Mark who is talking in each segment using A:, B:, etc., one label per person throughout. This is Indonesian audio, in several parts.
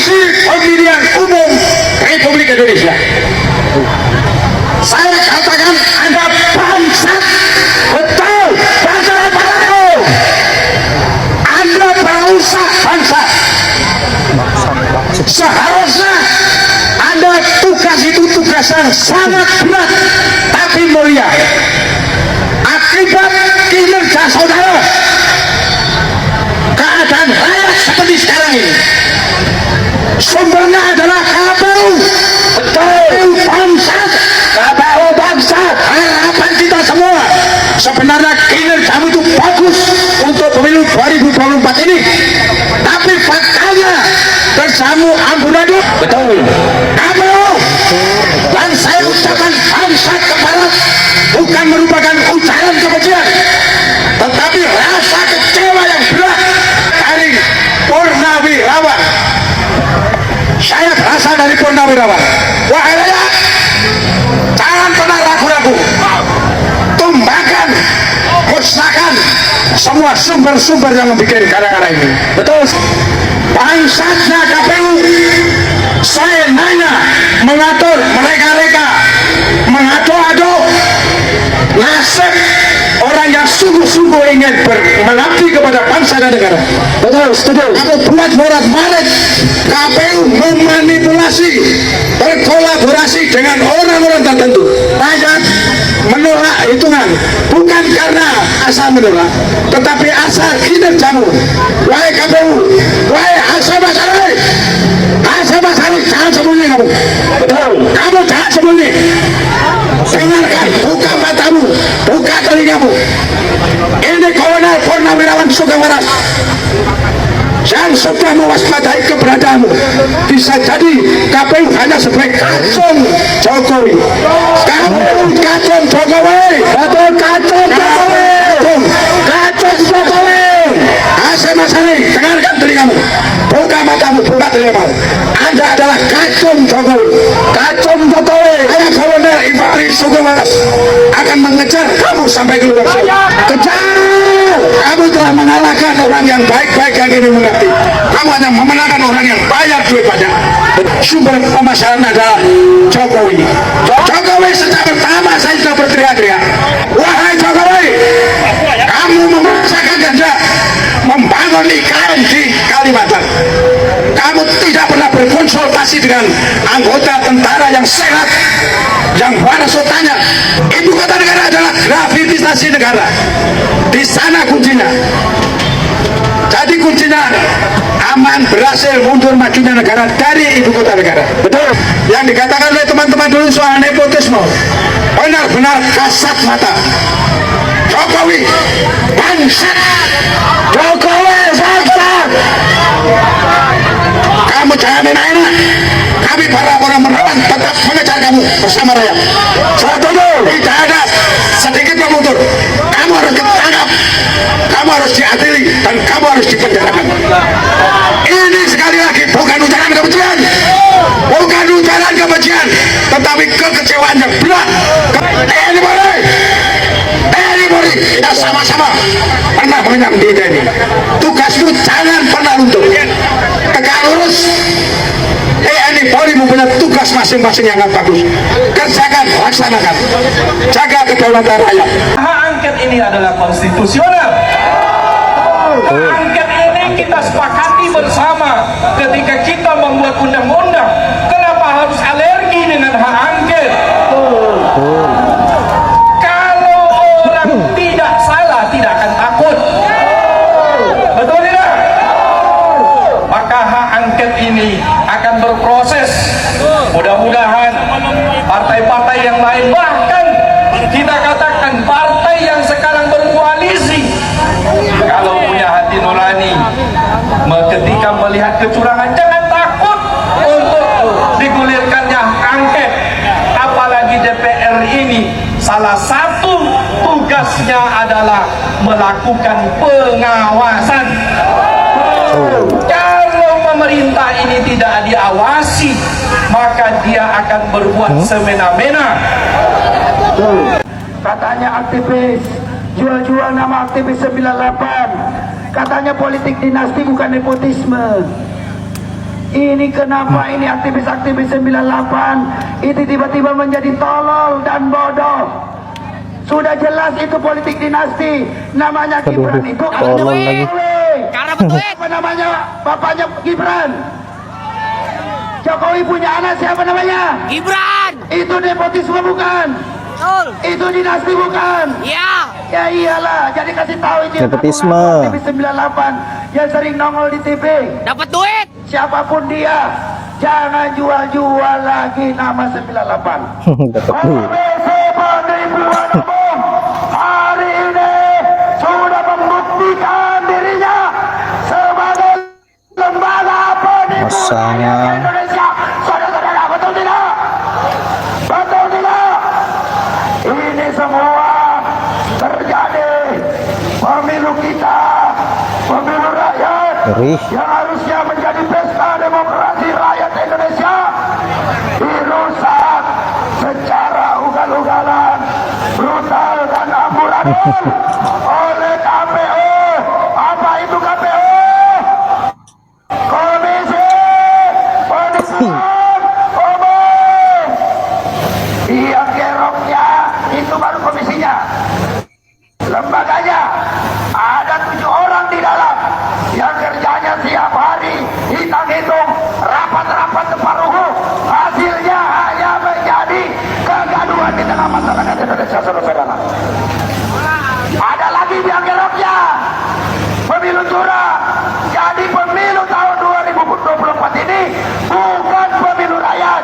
A: Komisi Pemilihan Umum Republik Indonesia. Saya katakan Anda bangsat, betul, bangsa-bangsa. Anda bangsa bangsa. Seharusnya Anda tugas itu tugas yang sangat berat tapi mulia. Akibat kinerja saudara, keadaan rakyat seperti sekarang ini sumbernya adalah KPU. Betul, bangsa, KPU bangsa, harapan kita semua. Sebenarnya kinerjamu itu bagus untuk pemilu 2024 ini, tapi faktanya bersama amburadul. Betul, KPU. Dan saya ucapkan bangsa kepada bukan merupakan ucapan kebencian, tetapi rasa kecewa yang berat dari Purnawirawan. Saya berasal dari Purnawirawan. Wahai rakyat, jangan pernah ragu-ragu, tumbangkan, musnahkan semua sumber-sumber yang membuat gara-gara ini. Betul, bangsatnya KPU. Saya nanya, mengatur mereka-reka, mengadu-adu nasib orang yang sungguh-sungguh ingin mengabdi kepada bangsa dan negara. Betul, setuju. Aku buat morat-marit KPU memanipulasi, berkolaborasi dengan orang-orang tertentu. Rakyat menolak hitungan bukan karena asal menolak, tetapi asal kinerjamu. Wahai KPU, wahai Hasan Basari, jangan sembunyi kamu. Betul, kamu jangan sembunyi. Dengarkan, buka matamu, buka telingamu. Ini Kolonel Purnawirawan Sugeng Waras yang sudah mewaspadai keberadaanmu. Bisa jadi KPU hanya sebagai kacung Jokowi. Kamu kacung Jokowi. Betul, kacung Jokowi. Kacung Jokowi. Hasan Basari, dengarkan telingamu, buka matamu, buka telingamu. Anda adalah kacung Jokowi. Kacung Jokowi. Saya Kolonel Ivari Sugeng Waras akan mengejar kamu sampai keluar. Kejar. Kamu telah mengalahkan orang yang baik-baik yang ini mengerti. Kamu hanya memenangkan orang yang bayar duit pajak. Sumber permasalahan adalah Jokowi. Jokowi sejak pertama saya sudah berteriak-teriak, wahai Jokowi, kamu memaksakan ganja membangun IKN di Kalimantan. Kamu tidak pernah berkonsultasi dengan anggota tentara yang sehat, yang waras. Tanya, ibu kota negara adalah gravitasi negara. Di sana kuncinya. Jadi kuncinya aman, berhasil mundur majunya negara dari ibu kota negara. Betul. Yang dikatakan oleh teman-teman dulu soal nepotisme benar-benar kasat mata. Jokowi bangsat. Jokowi bangsat. Kamu jangan enak-enak. Kami para orang merawat tetap mengejar kamu bersama rakyat. Satu, tidak ada sedikit memundur. Kamu harus ditangkap, kamu harus diadili, dan kamu harus dipenjarakan. Ini sekali lagi bukan ujaran kebencian, bukan ujaran kebencian, tetapi kekecewaan yang berat. Anybody, kita sama-sama pernah mengenyam di TNI. Tugasmu jangan pernah luntur, tegak lurus. Polri mempunyai tugas masing-masing yang bagus. Kerjakan, laksanakan, jaga kedaulatan rakyat.
B: Hak angket ini adalah konstitusional. Hak angket ini kita sepakati bersama ketika kita membuat undang-undang. Kenapa harus alergi dengan hak angket? Kalau orang tidak salah, tidak akan takut. Betul tidak? Maka hak angket ini akan berproses. Mudah-mudahan partai-partai yang lain, bahkan kita katakan partai yang sekarang berkoalisi, kalau punya hati nurani ketika melihat kecurangan, jangan takut untuk digulirkannya angket. Apalagi DPR ini salah satu tugasnya adalah melakukan pengawasan. Kalau pemerintah ini tidak diawasi, maka dia akan berbuat semena-mena. Katanya aktivis, jual-jual nama aktivis 98. Katanya politik dinasti bukan nepotisme.
C: Ini kenapa ini aktivis-aktivis 98 itu tiba-tiba menjadi tolol dan bodoh. Sudah jelas itu politik dinasti. Namanya Gibran itu
D: tolol lagi.
E: Karena betul.
C: apa namanya bapaknya Gibran. Jokowi punya anak siapa namanya?
E: Gibran.
C: Itu nepotisme bukan?
E: Betul.
C: Itu dinasti bukan?
E: Iya.
C: Ya iyalah, jadi kasih tahu itu yang
D: Nepotisme.
C: ngaku-ngaku aktivis 98 yang sering nongol di TV.
E: Dapat duit.
C: Siapapun dia, jangan jual-jual lagi nama 98.
D: Dapat duit.
C: ABC penipuan umum hari ini sudah membuktikan dirinya sebagai lembaga penipuan
D: Masanya.
C: rakyat Indonesia. Saudara-saudara, betul tidak? Betul tidak? Ini semua terjadi pemilu kita, pemilu rakyat
D: Ngeri.
C: yang harusnya menjadi pesta demokrasi rakyat Indonesia dirusak secara ugal-ugalan, brutal dan amburadul oleh KPU. Apa itu KPU? Komisi Pemilihan Umum. Yang geroknya itu baru komisinya. Lembaganya ada 7 orang di dalam yang kerjanya siap hari hitung-hitung rapat-rapat separuh. Hasilnya hanya menjadi kegaduhan di tengah masyarakat Indonesia, saudara-saudara. Ada lagi yang geroknya pemilu curang. Jadi pemilu tahun 2024 ini bukan pemilu rakyat,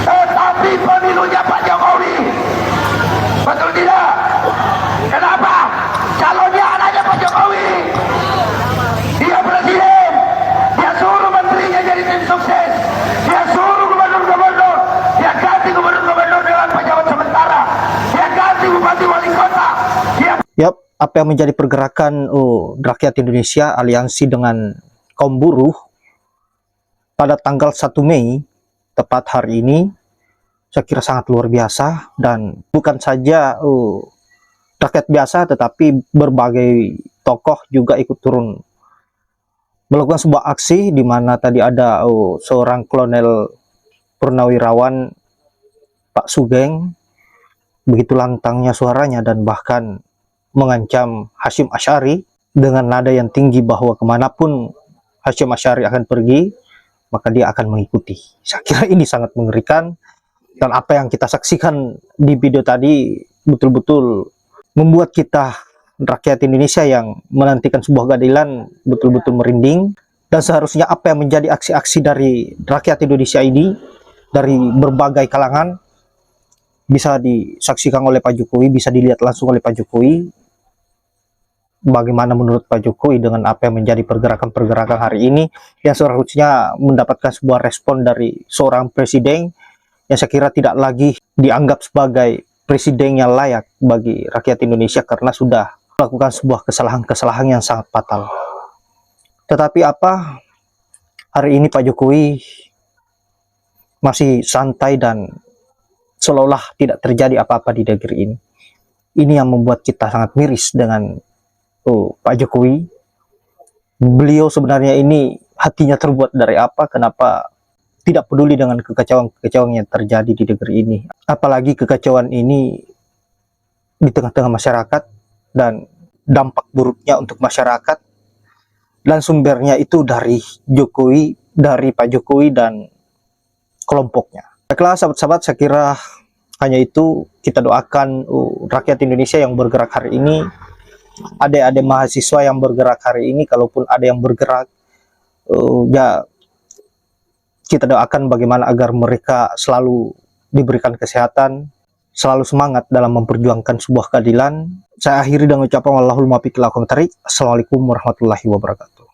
C: tetapi pemilunya Pak Jokowi. Betul tidak? Kenapa? Calonnya anaknya Pak Jokowi. Dia presiden. Dia suruh menterinya jadi tim sukses. Dia suruh gubernur-gubernur. Dia ganti gubernur-gubernur dengan pejabat sementara. Dia ganti bupati wali kota. Dia
D: Yap, apa yang menjadi pergerakan rakyat Indonesia aliansi dengan kaum buruh pada tanggal 1 Mei, tepat hari ini, saya kira sangat luar biasa. Dan bukan saja rakyat biasa, tetapi berbagai tokoh juga ikut turun melakukan sebuah aksi di mana tadi ada seorang kolonel purnawirawan Pak Sugeng, begitu lantangnya suaranya dan bahkan mengancam Hasyim Asy'ari dengan nada yang tinggi bahwa kemanapun Hasyim Asy'ari akan pergi, maka dia akan mengikuti. Saya kira ini sangat mengerikan, dan apa yang kita saksikan di video tadi betul-betul membuat kita rakyat Indonesia yang menantikan sebuah keadilan betul-betul merinding. Dan seharusnya apa yang menjadi aksi-aksi dari rakyat Indonesia ini dari berbagai kalangan bisa disaksikan oleh Pak Jokowi, bisa dilihat langsung oleh Pak Jokowi. Bagaimana menurut Pak Jokowi dengan apa yang menjadi pergerakan-pergerakan hari ini yang seharusnya mendapatkan sebuah respon dari seorang presiden yang saya kira tidak lagi dianggap sebagai presiden yang layak bagi rakyat Indonesia karena sudah melakukan sebuah kesalahan-kesalahan yang sangat fatal. Tetapi apa, hari ini Pak Jokowi masih santai dan seolah-olah tidak terjadi apa-apa di negeri ini. Ini yang membuat kita sangat miris dengan Pak Jokowi. Beliau sebenarnya ini hatinya terbuat dari apa? Kenapa tidak peduli dengan kekacauan-kekacauan yang terjadi di negeri ini? Apalagi kekacauan ini di tengah-tengah masyarakat dan dampak buruknya untuk masyarakat, dan sumbernya itu dari Jokowi, dari Pak Jokowi dan kelompoknya. Baiklah sahabat-sahabat, saya kira hanya itu. Kita doakan rakyat Indonesia yang bergerak hari ini, adik-adik mahasiswa yang bergerak hari ini, kalaupun ada yang bergerak, ya kita doakan bagaimana agar mereka selalu diberikan kesehatan, selalu semangat dalam memperjuangkan sebuah keadilan. Saya akhiri dengan ucapan wallahul muwaffiq ila aqwamit thoriq. Assalamualaikum warahmatullahi wabarakatuh.